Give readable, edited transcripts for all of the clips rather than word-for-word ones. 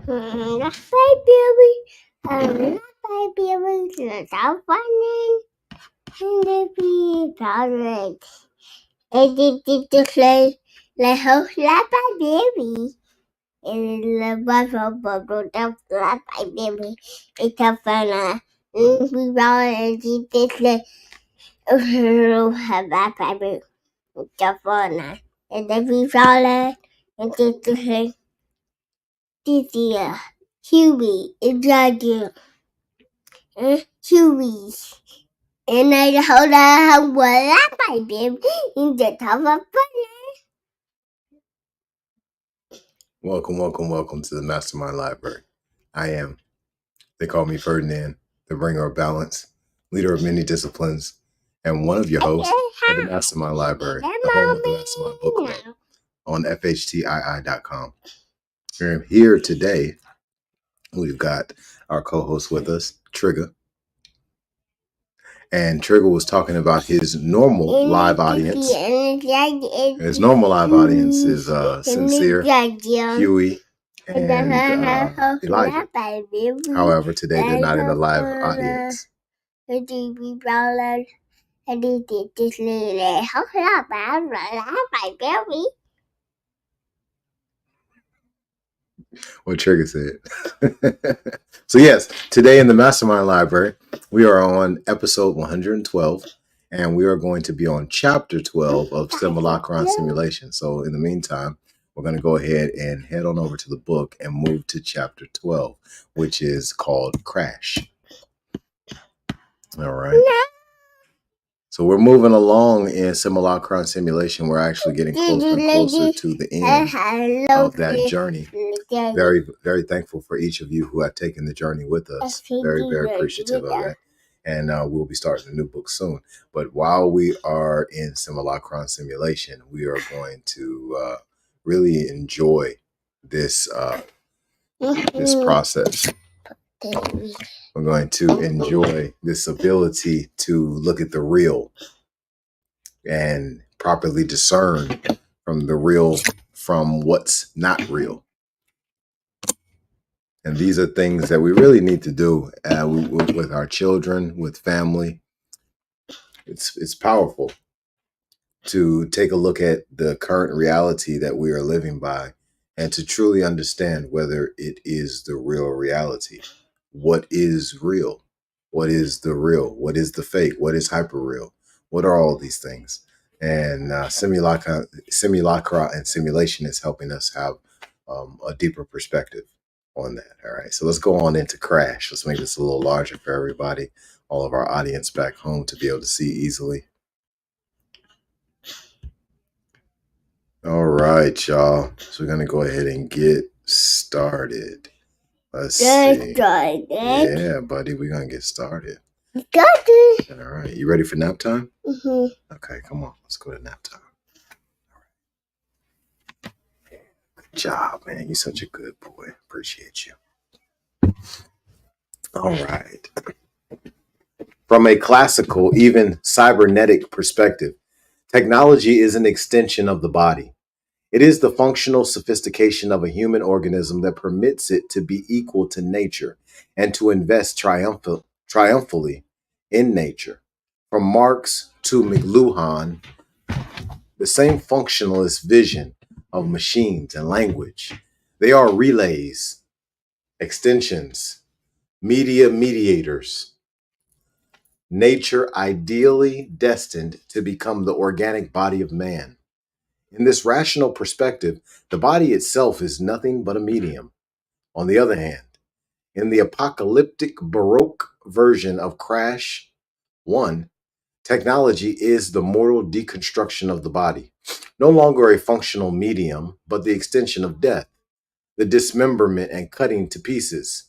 Library. Library is so funny. And the people it to play the whole library. And the bubble of library. It's a fun. We all did this library. It's a fun. And then we all did this year. Huey is right Huey. And I hold on what I did in the top of Welcome to the MasterMind Library. They call me Ferdinand, the bringer of balance, leader of many disciplines, and one of your hosts of the MasterMind Library, the home of the MasterMind Book Club, on FHTII.com. We're here today. We've got our co-host with us, Trigger. And Trigger was talking about his normal live audience. His normal live audience is Sincere, Huey, and Elijah. However, today they're not in the live audience. What Trigger said. So yes, today in the MasterMind Library, we are on episode 112, and we are going to be on chapter 12 of Simulacra Simulation. So in the meantime, we're going to go ahead and head on over to the book and move to chapter 12, which is called Crash. All right. So we're moving along in Simulacra Simulation. We're actually getting closer and closer to the end of that journey. Very, very thankful for each of you who have taken the journey with us. Very, very appreciative of that. And we'll be starting a new book soon. But while we are in Simulacra Simulation, we are going to really enjoy this this process. We're going to enjoy this ability to look at the real and properly discern from the real from what's not real. And these are things that we really need to do with our children, with family. It's powerful to take a look at the current reality that we are living by and to truly understand whether it is the real reality. What is real? What is the real? What is the fake? What is hyperreal? What are all these things? And simulacra and simulation is helping us have a deeper perspective on that. All right, so let's go on into Crash. Let's make this a little larger for everybody, all of our audience back home to be able to see easily. All right, y'all. So we're gonna go ahead and get started. Let's see. Yeah, buddy, we're gonna get started. All right, you ready for nap time? Mm-hmm. Okay, come on, let's go to nap time. All right. Good job, man. You're such a good boy. Appreciate you. All right. From a classical, even cybernetic perspective, technology is an extension of the body. It is the functional sophistication of a human organism that permits it to be equal to nature and to invest triumphantly in nature. From Marx to McLuhan, the same functionalist vision of machines and language. They are relays, extensions, media mediators. Nature ideally destined to become the organic body of man. In this rational perspective, the body itself is nothing but a medium. On the other hand, in the apocalyptic Baroque version of Crash 1, technology is the mortal deconstruction of the body, no longer a functional medium, but the extension of death, the dismemberment and cutting to pieces,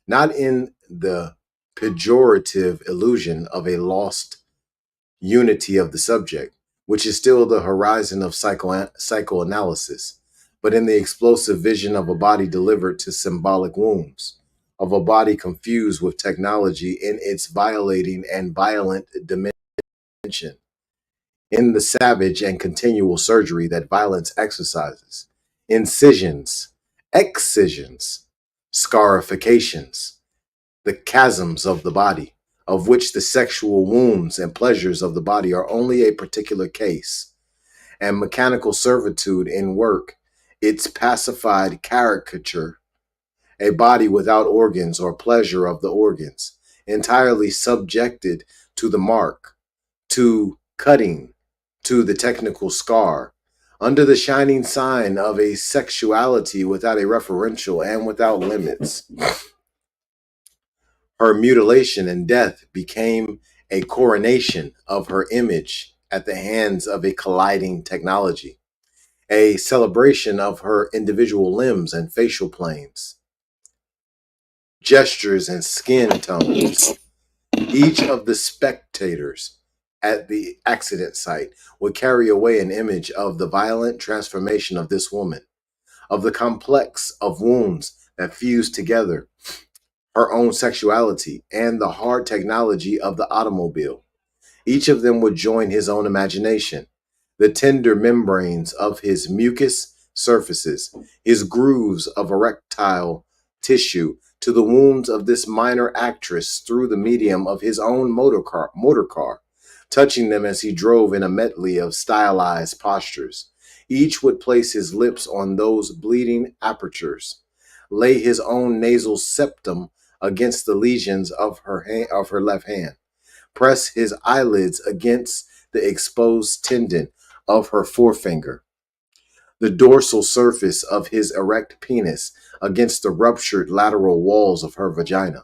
not in the pejorative illusion of a lost unity of the subject, which is still the horizon of psychoanalysis, but in the explosive vision of a body delivered to symbolic wombs, of a body confused with technology in its violating and violent dimension, in the savage and continual surgery that violence exercises, incisions, excisions, scarifications, the chasms of the body, of which the sexual wounds and pleasures of the body are only a particular case, and mechanical servitude in work, its pacified caricature, a body without organs or pleasure of the organs, entirely subjected to the mark, to cutting, to the technical scar, under the shining sign of a sexuality without a referential and without limits. Her mutilation and death became a coronation of her image at the hands of a colliding technology, a celebration of her individual limbs and facial planes, gestures and skin tones. Each of the spectators at the accident site would carry away an image of the violent transformation of this woman, of the complex of wounds that fused together her own sexuality and the hard technology of the automobile. Each of them would join his own imagination, the tender membranes of his mucous surfaces, his grooves of erectile tissue, to the wounds of this minor actress through the medium of his own motor car, touching them as he drove in a medley of stylized postures. Each would place his lips on those bleeding apertures, lay his own nasal septum against the lesions of her left hand, press his eyelids against the exposed tendon of her forefinger, the dorsal surface of his erect penis against the ruptured lateral walls of her vagina.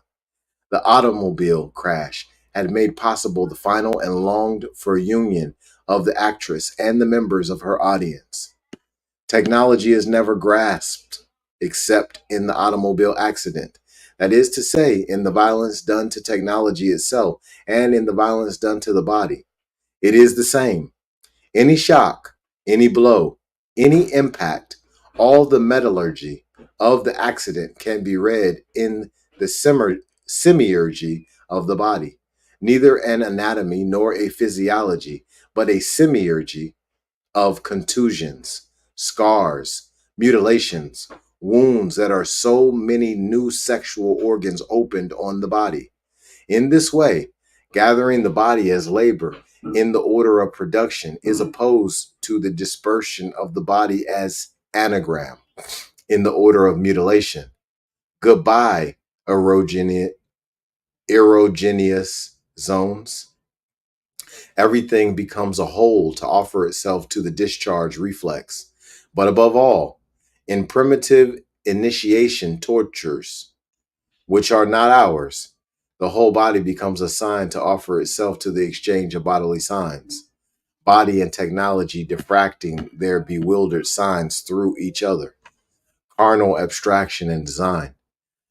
The automobile crash had made possible the final and longed for union of the actress and the members of her audience. Technology is never grasped except in the automobile accident. That is to say, in the violence done to technology itself and in the violence done to the body. It is the same. Any shock, any blow, any impact, all the metallurgy of the accident can be read in the semiurgy of the body. Neither an anatomy nor a physiology, but a semiurgy of contusions, scars, mutilations, wounds that are so many new sexual organs opened on the body. In this way, gathering the body as labor in the order of production is opposed to the dispersion of the body as anagram in the order of mutilation. Goodbye, erogenous zones. Everything becomes a whole to offer itself to the discharge reflex. But above all, in primitive initiation tortures, which are not ours, the whole body becomes a sign to offer itself to the exchange of bodily signs, body and technology diffracting their bewildered signs through each other, carnal abstraction and design.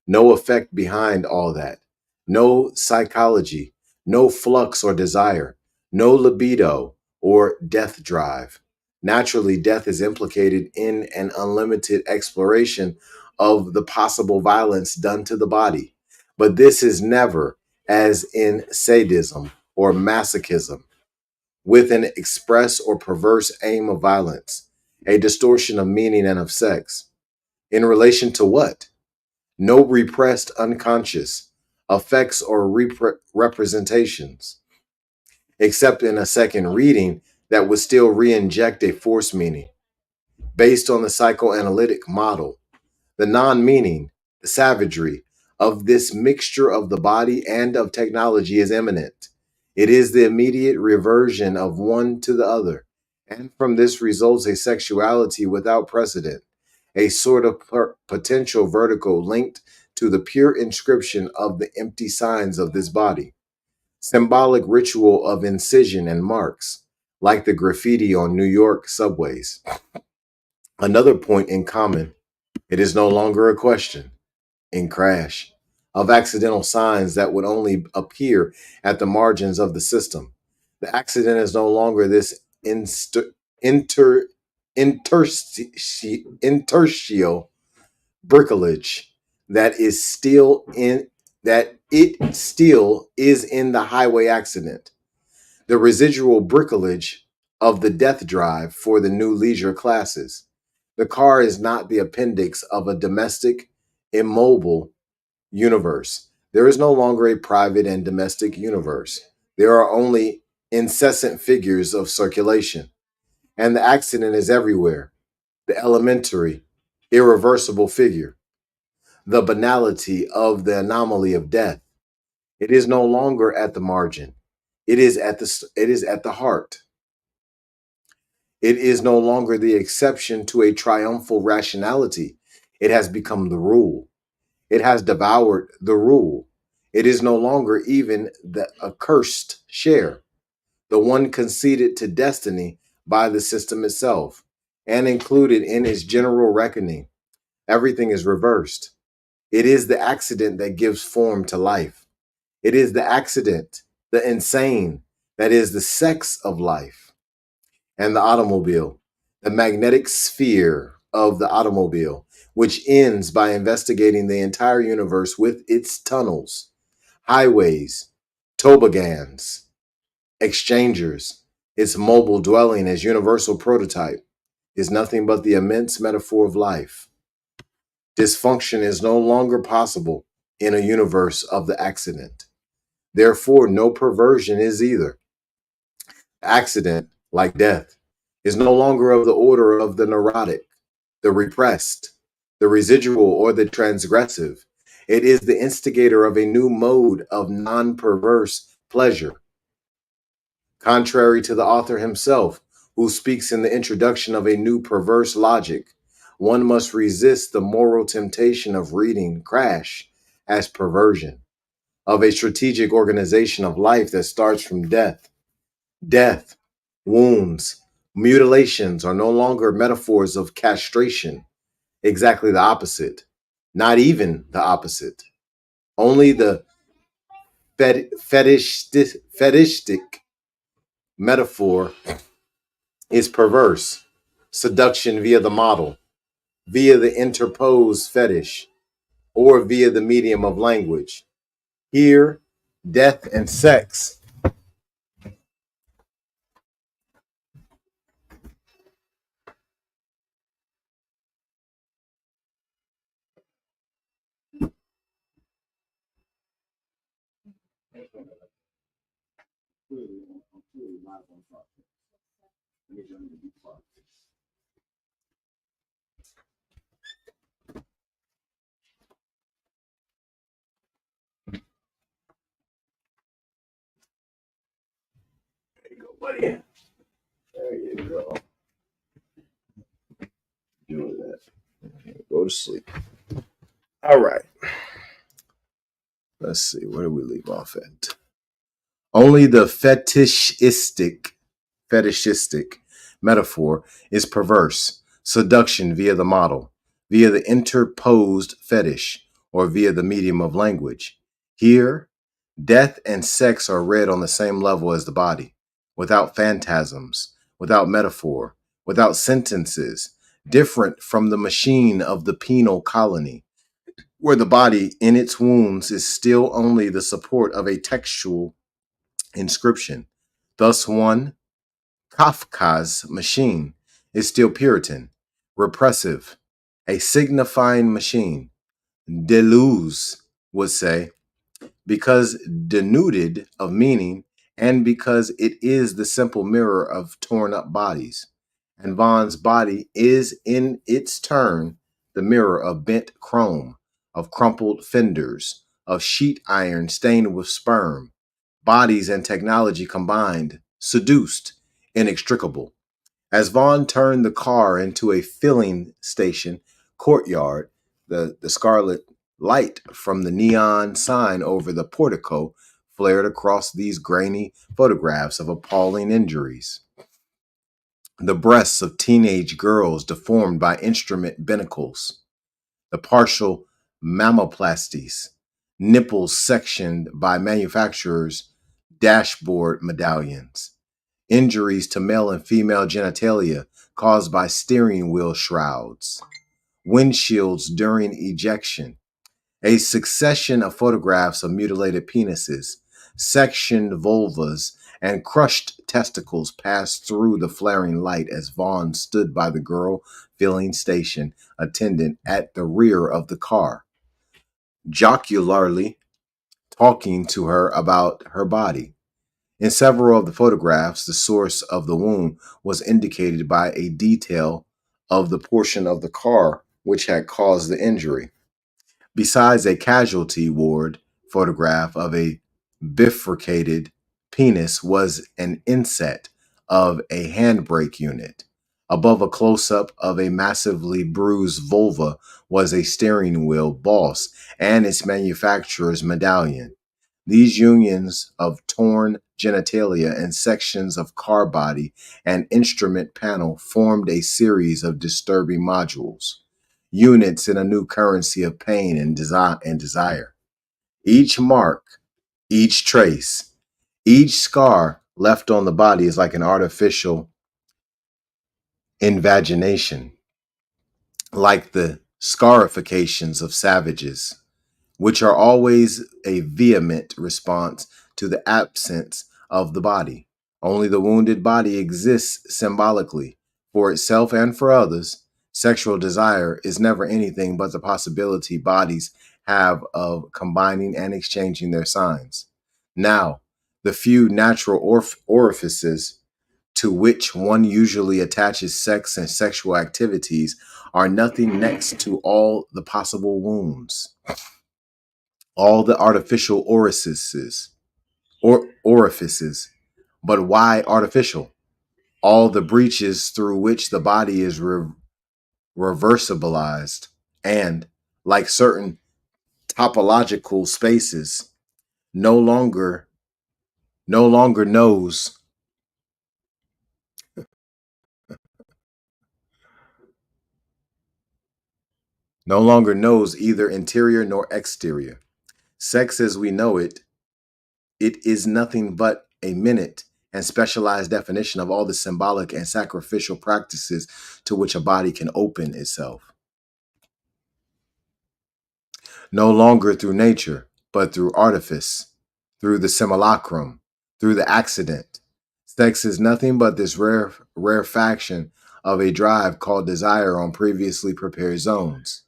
No effect behind all that, no psychology, no flux or desire, no libido or death drive. Naturally, death is implicated in an unlimited exploration of the possible violence done to the body. But this is never, as in sadism or masochism, with an express or perverse aim of violence, a distortion of meaning and of sex. In relation to what? No repressed unconscious effects or representations, except in a second reading that would still re-inject a force meaning based on the psychoanalytic model. The non-meaning, the savagery of this mixture of the body and of technology is imminent. It is the immediate reversion of one to the other, and from this results a sexuality without precedent, a sort of potential vertical linked to the pure inscription of the empty signs of this body, symbolic ritual of incision and marks, like the graffiti on New York subways. Another point in common, it is no longer a question, in Crash, of accidental signs that would only appear at the margins of the system. The accident is no longer this inter, interstitial bricolage that is still in that it still is in the highway accident, the residual bricolage of the death drive for the new leisure classes. The car is not the appendix of a domestic immobile universe. There is no longer a private and domestic universe. There are only incessant figures of circulation, and the accident is everywhere. The elementary, irreversible figure, the banality of the anomaly of death. It is no longer at the margin. It is at the heart. It is no longer the exception to a triumphal rationality. It has become the rule. It has devoured the rule. It is no longer even the accursed share, the one conceded to destiny by the system itself and included in its general reckoning. Everything is reversed. It is the accident that gives form to life. It is the accident, the insane, that is the sex of life. And the automobile, the magnetic sphere of the automobile, which ends by investigating the entire universe with its tunnels, highways, toboggans, exchangers, its mobile dwelling as universal prototype, is nothing but the immense metaphor of life. Dysfunction is no longer possible in a universe of the accident. Therefore, no perversion is either. Accident, like death, is no longer of the order of the neurotic, the repressed, the residual, or the transgressive. It is the instigator of a new mode of non perverse pleasure. Contrary to the author himself, who speaks in the introduction of a new perverse logic, one must resist the moral temptation of reading crash as perversion, of a strategic organization of life that starts from death. Death, wounds, mutilations are no longer metaphors of castration, exactly the opposite, not even the opposite. Only the fetishistic metaphor is perverse. Seduction via the model, via the interposed fetish, or via the medium of language. Here, death and sex. There you go, buddy. There you go. Doing that. Go to sleep. All right. Let's see. Where do we leave off at? Only the fetishistic metaphor is perverse. Seduction via the model, via the interposed fetish, or via the medium of language. Here, death and sex are read on the same level as the body, without phantasms, without metaphor, without sentences, different from the machine of the penal colony, where the body in its wounds is still only the support of a textual inscription. Thus, one, Kafka's machine, is still Puritan, repressive, a signifying machine. Deleuze would say, because denuded of meaning and because it is the simple mirror of torn up bodies. And Vaughn's body is in its turn the mirror of bent chrome, of crumpled fenders, of sheet iron stained with sperm, bodies and technology combined, seduced, inextricable. As Vaughn turned the car into a filling station courtyard, the scarlet light from the neon sign over the portico flared across these grainy photographs of appalling injuries. The breasts of teenage girls deformed by instrument binnacles, the partial mammoplasties, nipples sectioned by manufacturers' dashboard medallions, injuries to male and female genitalia caused by steering wheel shrouds, windshields during ejection, a succession of photographs of mutilated penises, sectioned vulvas, and crushed testicles passed through the flaring light as Vaughn stood by the girl filling station attendant at the rear of the car. jocularly talking to her about her body. In several of the photographs, the source of the wound was indicated by a detail of the portion of the car which had caused the injury. Besides a casualty ward photograph of a bifurcated penis was an inset of a handbrake unit. Above a close-up of a massively bruised vulva was a steering wheel boss and its manufacturer's medallion. These unions of torn genitalia and sections of car body and instrument panel formed a series of disturbing modules, units in a new currency of pain and desire. Each mark, each trace, each scar left on the body is like an artificial invagination, like the scarifications of savages, which are always a vehement response to the absence of the body. Only the wounded body exists symbolically for itself and for others. Sexual desire is never anything but the possibility bodies have of combining and exchanging their signs. Now, the few natural orifices to which one usually attaches sex and sexual activities are nothing next to all the possible wounds, all the artificial orifices. But why artificial? All the breaches through which the body is reversibilized and, like certain topological spaces, no longer knows either interior nor exterior. Sex as we know it, it is nothing but a minute and specialized definition of all the symbolic and sacrificial practices to which a body can open itself. No longer through nature, but through artifice, through the simulacrum, through the accident. Sex is nothing but this rarefaction of a drive called desire on previously prepared zones.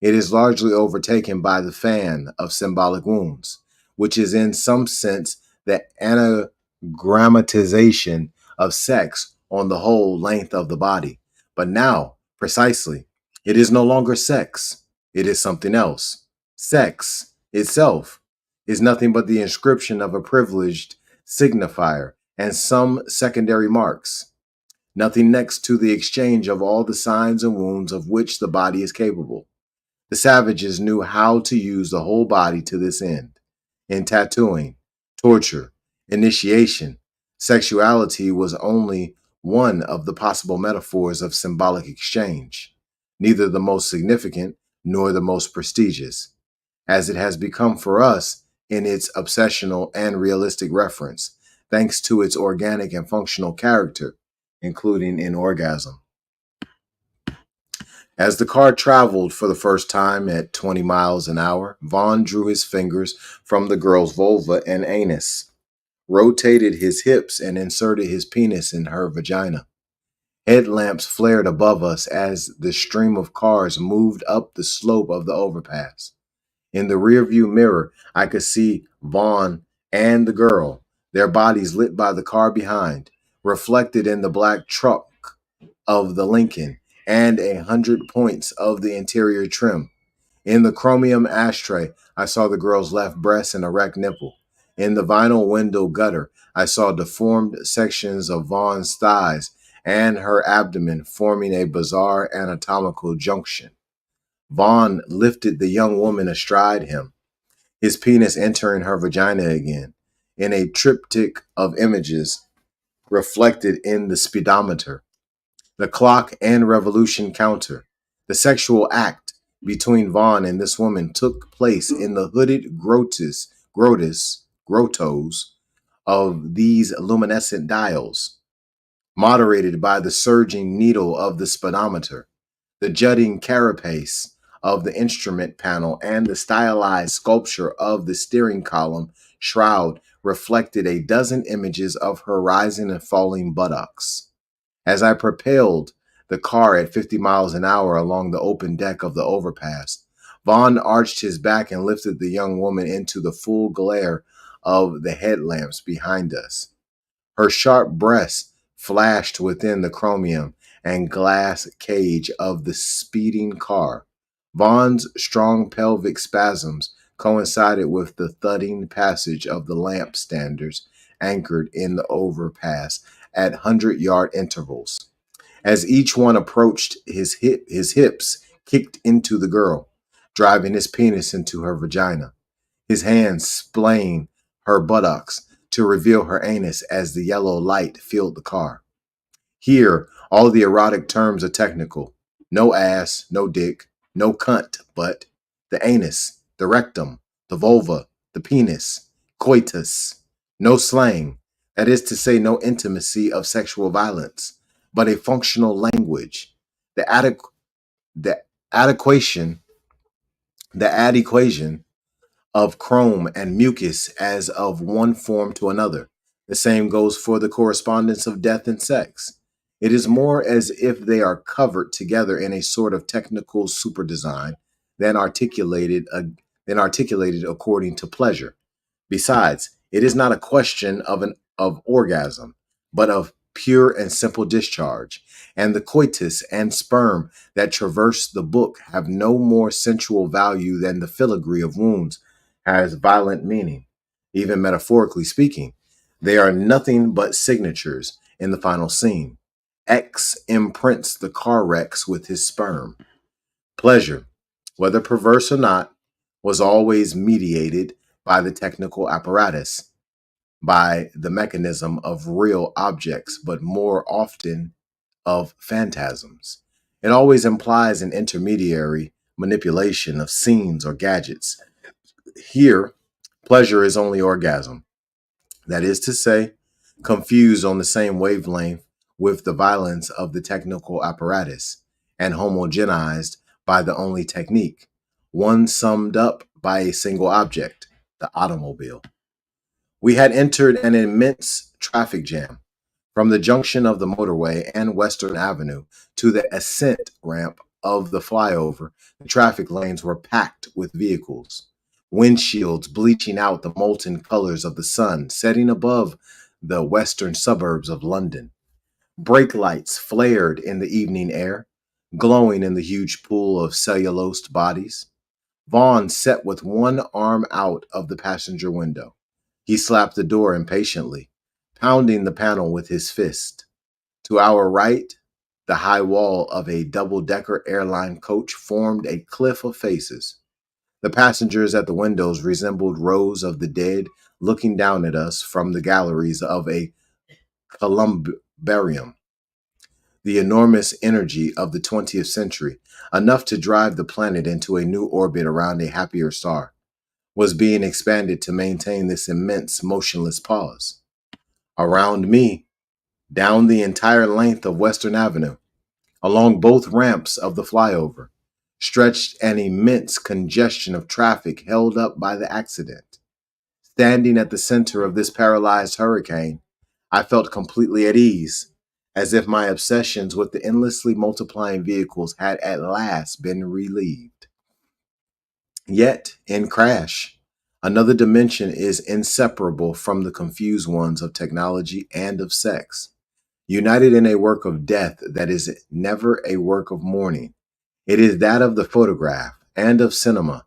It is largely overtaken by the fan of symbolic wounds, which is in some sense the anagrammatization of sex on the whole length of the body. But now, precisely, it is no longer sex. It is something else. Sex itself is nothing but the inscription of a privileged signifier and some secondary marks, nothing next to the exchange of all the signs and wounds of which the body is capable. The savages knew how to use the whole body to this end. In tattooing, torture, initiation, sexuality was only one of the possible metaphors of symbolic exchange, neither the most significant nor the most prestigious, as it has become for us in its obsessional and realistic reference, thanks to its organic and functional character, including in orgasm. As the car traveled for the first time at 20 miles an hour, Vaughn drew his fingers from the girl's vulva and anus, rotated his hips, and inserted his penis in her vagina. Headlamps flared above us as the stream of cars moved up the slope of the overpass. In the rearview mirror, I could see Vaughn and the girl, their bodies lit by the car behind, reflected in the black trunk of the Lincoln and 100 points of the interior trim. In the chromium ashtray, I saw the girl's left breast and erect nipple. In the vinyl window gutter, I saw deformed sections of Vaughn's thighs and her abdomen forming a bizarre anatomical junction. Vaughn lifted the young woman astride him, his penis entering her vagina again, in a triptych of images reflected in the speedometer, the clock and revolution counter. The sexual act between Vaughn and this woman took place in the hooded grottos of these luminescent dials, moderated by the surging needle of the speedometer, the jutting carapace of the instrument panel, and the stylized sculpture of the steering column shroud reflected a dozen images of her rising and falling buttocks. As I propelled the car at 50 miles an hour along the open deck of the overpass, Vaughn arched his back and lifted the young woman into the full glare of the headlamps behind us. Her sharp breast flashed within the chromium and glass cage of the speeding car. Vaughn's strong pelvic spasms coincided with the thudding passage of the lamp standers anchored in the overpass at 100-yard intervals. As each one approached, his hips kicked into the girl, driving his penis into her vagina. His hands splaying her buttocks to reveal her anus as the yellow light filled the car. Here, all the erotic terms are technical. No ass, no dick, no cunt, but the anus, the rectum, the vulva, the penis, coitus. No slang, that is to say, no intimacy of sexual violence, but a functional language. The adequation, the adequation of chrome and mucus as of one form to another. The same goes for the correspondence of death and sex. It is more as if they are covered together in a sort of technical super design than articulated according to pleasure. Besides, it is not a question of orgasm, but of pure and simple discharge, and the coitus and sperm that traverse the book have no more sensual value than the filigree of wounds has violent meaning, even metaphorically speaking. They are nothing but signatures in the final scene. X imprints the car wrecks with his sperm. Pleasure, whether perverse or not, was always mediated by the technical apparatus, by the mechanism of real objects, but more often of phantasms. It always implies an intermediary manipulation of scenes or gadgets. Here, pleasure is only orgasm. That is to say, confused on the same wavelength with the violence of the technical apparatus, and homogenized by the only technique, one summed up by a single object, the automobile. We had entered an immense traffic jam. From the junction of the motorway and Western Avenue to the ascent ramp of the flyover, the traffic lanes were packed with vehicles. Windshields bleaching out the molten colors of the sun setting above the western suburbs of London. Brake lights flared in the evening air, glowing in the huge pool of cellulosed bodies. Vaughn sat with one arm out of the passenger window. He slapped the door impatiently, pounding the panel with his fist. To our right, the high wall of a double-decker airline coach formed a cliff of faces. The passengers at the windows resembled rows of the dead looking down at us from the galleries of a columbarium. The enormous energy of the 20th century, enough to drive the planet into a new orbit around a happier star, was being expanded to maintain this immense motionless pause. Around me, down the entire length of Western Avenue, along both ramps of the flyover, stretched an immense congestion of traffic held up by the accident. Standing at the center of this paralyzed hurricane, I felt completely at ease, as if my obsessions with the endlessly multiplying vehicles had at last been relieved. Yet, in Crash, another dimension is inseparable from the confused ones of technology and of sex, united in a work of death that is never a work of mourning. It is that of the photograph and of cinema.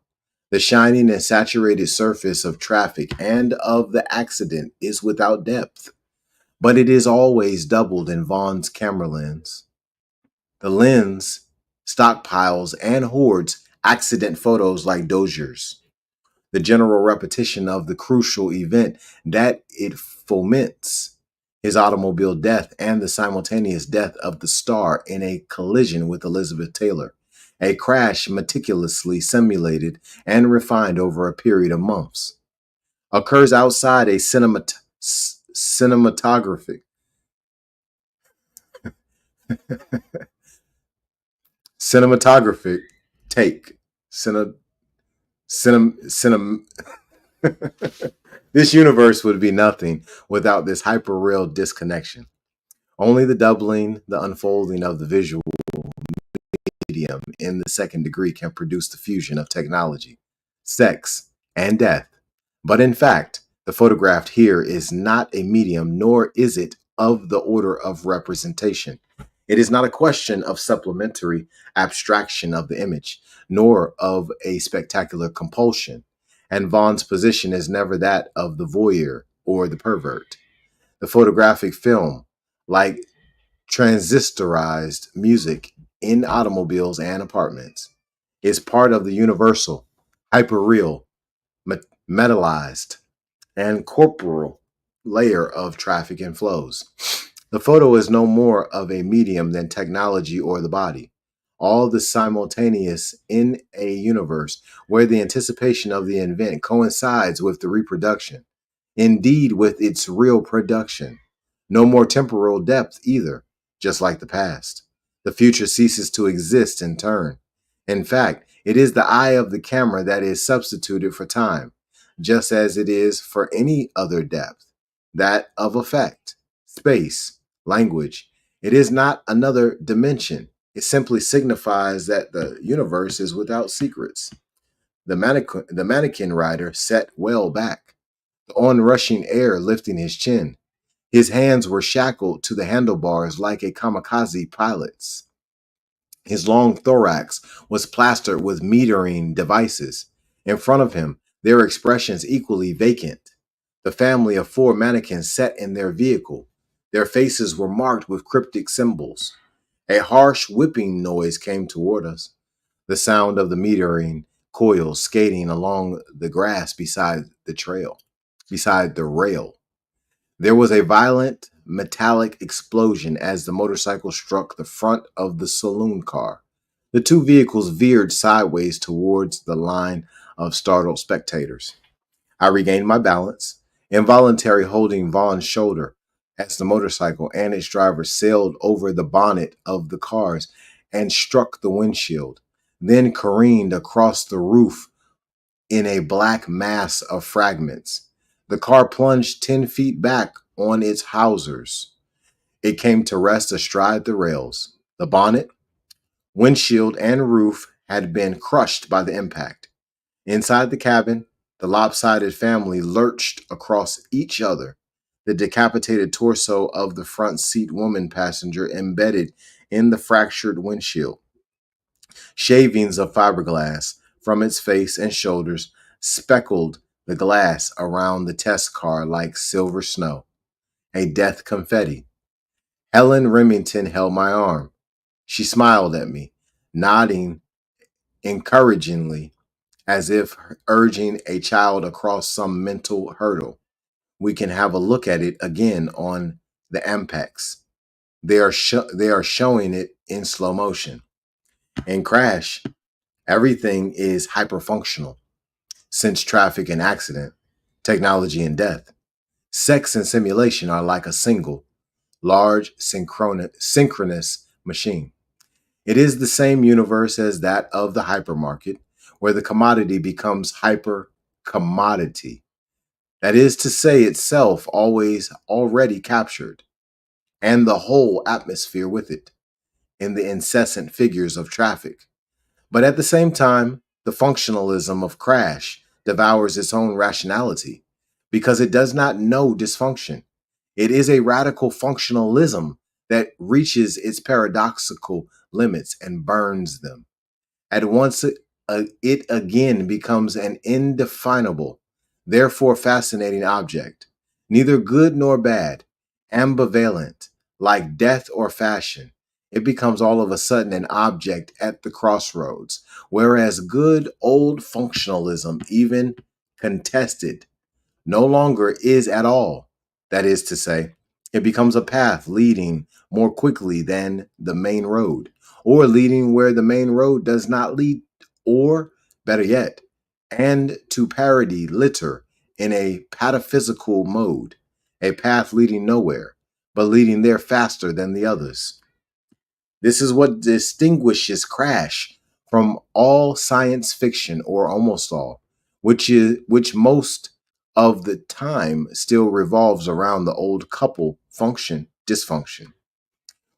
The shining and saturated surface of traffic and of the accident is without depth, but it is always doubled in Vaughn's camera lens. The lens stockpiles and hoards accident photos like Dozier's. The general repetition of the crucial event that it foments, his automobile death and the simultaneous death of the star in a collision with Elizabeth Taylor, a crash meticulously simulated and refined over a period of months, occurs outside a cinematographic take. This universe would be nothing without this hyper-real disconnection. Only the doubling, the unfolding of the visual medium in the second degree can produce the fusion of technology, sex, and death. But in fact, the photographed here is not a medium, nor is it of the order of representation. It is not a question of supplementary abstraction of the image, nor of a spectacular compulsion. And Vaughn's position is never that of the voyeur or the pervert. The photographic film, like transistorized music in automobiles and apartments, is part of the universal, hyperreal, metallized, and corporal layer of traffic and flows. The photo is no more of a medium than technology or the body. All the simultaneous in a universe where the anticipation of the event coincides with the reproduction, indeed with its real production. No more temporal depth either, just like the past. The future ceases to exist in turn. In fact, it is the eye of the camera that is substituted for time, just as it is for any other depth, that of effect, space, language. It is not another dimension. It simply signifies that the universe is without secrets. The mannequin rider sat well back, the onrushing air lifting his chin. His hands were shackled to the handlebars like a kamikaze pilot's. His long thorax was plastered with metering devices. In front of him, their expressions equally vacant. The family of four mannequins sat in their vehicle. Their faces were marked with cryptic symbols. A harsh whipping noise came toward us, the sound of the metering coils skating along the grass beside the rail. There was a violent metallic explosion as the motorcycle struck the front of the saloon car. The two vehicles veered sideways towards the line of startled spectators. I regained my balance, involuntarily holding Vaughn's shoulder as the motorcycle and its driver sailed over the bonnet of the cars and struck the windshield, then careened across the roof in a black mass of fragments. The car plunged 10 feet back on its hawsers. It came to rest astride the rails. The bonnet, windshield, and roof had been crushed by the impact. Inside the cabin, the lopsided family lurched across each other, the decapitated torso of the front seat woman passenger embedded in the fractured windshield. Shavings of fiberglass from its face and shoulders speckled the glass around the test car like silver snow, a death confetti. Helen Remington held my arm. She smiled at me, nodding encouragingly, as if urging a child across some mental hurdle. We can have a look at it again on the Ampex. They are showing it in slow motion. In Crash, everything is hyperfunctional. Since traffic and accident, technology and death, sex and simulation are like a single, large, synchronous machine. It is the same universe as that of the hypermarket, where the commodity becomes hyper commodity. That is to say, itself always already captured, and the whole atmosphere with it, in the incessant figures of traffic. But at the same time, the functionalism of Crash devours its own rationality, because it does not know dysfunction. It is a radical functionalism that reaches its paradoxical limits and burns them. At once, it again becomes an indefinable, therefore fascinating object, neither good nor bad, ambivalent, like death or fashion. It becomes all of a sudden an object at the crossroads, whereas good old functionalism, even contested, no longer is at all. That is to say, it becomes a path leading more quickly than the main road, or leading where the main road does not lead, or better yet, and to parody litter in a pataphysical mode, a path leading nowhere, but leading there faster than the others. This is what distinguishes Crash from all science fiction, or almost all, which most of the time still revolves around the old couple function dysfunction.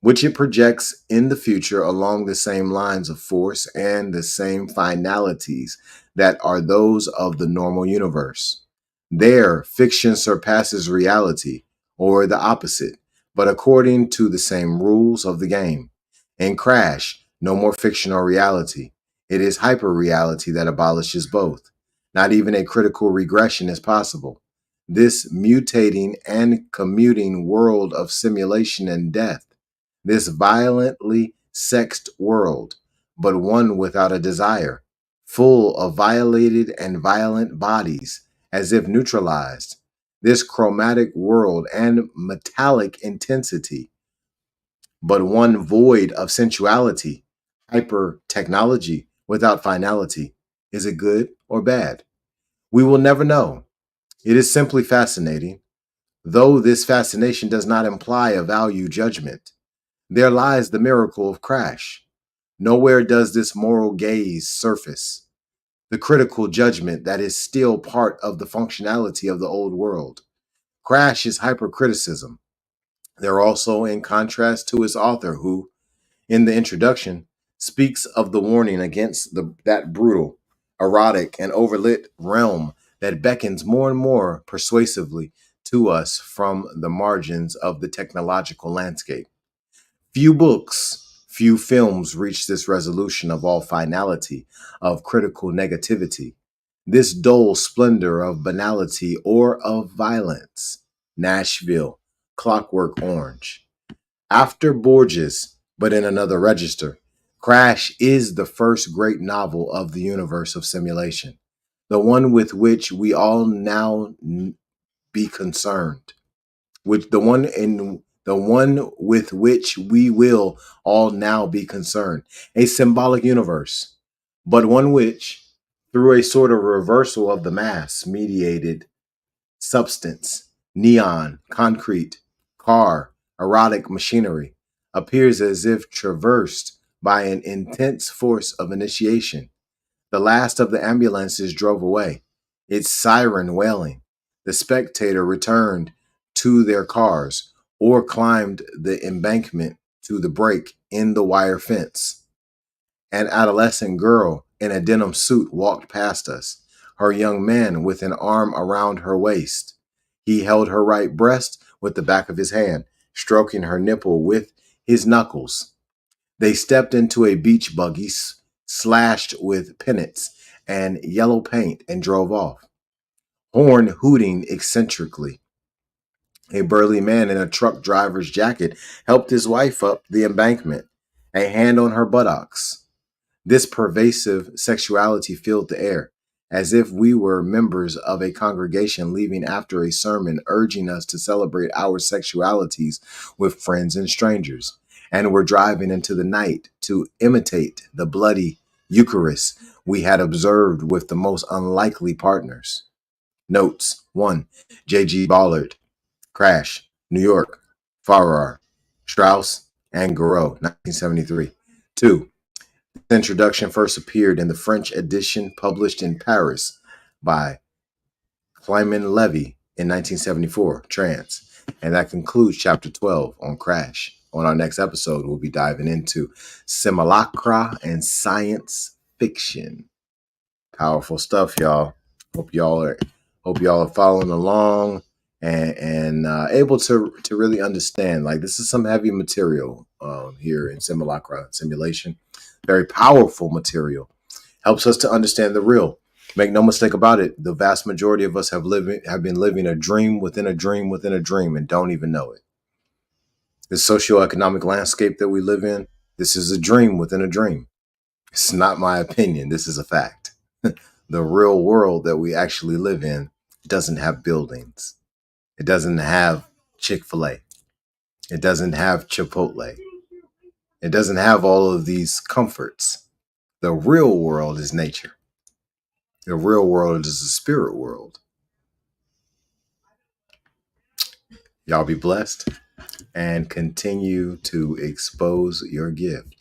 which it projects in the future along the same lines of force and the same finalities that are those of the normal universe. There, fiction surpasses reality, or the opposite, but according to the same rules of the game. In Crash, no more fiction or reality. It is hyper-reality that abolishes both. Not even a critical regression is possible. This mutating and commuting world of simulation and death, this violently sexed world, but one without a desire, full of violated and violent bodies, as if neutralized. This chromatic world and metallic intensity, but one void of sensuality, hyper technology without finality. Is it good or bad? We will never know. It is simply fascinating, though this fascination does not imply a value judgment. There lies the miracle of Crash. Nowhere does this moral gaze surface, the critical judgment that is still part of the functionality of the old world. Crash is hypercriticism. They're also in contrast to its author, who, in the introduction, speaks of the warning against that brutal, erotic, and overlit realm that beckons more and more persuasively to us from the margins of the technological landscape. Few books, few films reach this resolution of all finality, of critical negativity, this dull splendor of banality or of violence. Nashville, Clockwork Orange. After Borges, but in another register, Crash is the first great novel of the universe of simulation, the one with which we all now be concerned, which the one with which we will all now be concerned, a symbolic universe, but one which, through a sort of reversal of the mass mediated substance, neon, concrete, car, erotic machinery, appears as if traversed by an intense force of initiation. The last of the ambulances drove away, its siren wailing. The spectator returned to their cars or climbed the embankment to the break in the wire fence. An adolescent girl in a denim suit walked past us, her young man with an arm around her waist. He held her right breast with the back of his hand, stroking her nipple with his knuckles. They stepped into a beach buggy slashed with pennants and yellow paint and drove off, horn hooting eccentrically. A burly man in a truck driver's jacket helped his wife up the embankment, a hand on her buttocks. This pervasive sexuality filled the air, as if we were members of a congregation leaving after a sermon urging us to celebrate our sexualities with friends and strangers, and were driving into the night to imitate the bloody Eucharist we had observed with the most unlikely partners. Notes: 1. J.G. Ballard, Crash, New York, Farrar, Strauss, and Garreau, 1973. 2. The introduction first appeared in the French edition published in Paris by Clément Levy in 1974, trans. And that concludes chapter 12 on Crash. On our next episode, we'll be diving into Simulacra and science fiction. Powerful stuff, y'all. Hope y'all are following along and able to really understand. Like, this is some heavy material here in Simulacra Simulation. Very powerful material. Helps us to understand the real. Make no mistake about it, the vast majority of us have been living a dream within a dream within a dream and don't even know it. The socioeconomic landscape that we live in, this is a dream within a dream. It's not my opinion. This is a fact. The real world that we actually live in doesn't have buildings. It doesn't have Chick-fil-A. It doesn't have Chipotle. It doesn't have all of these comforts. The real world is nature. The real world is the spirit world. Y'all be blessed and continue to expose your gift.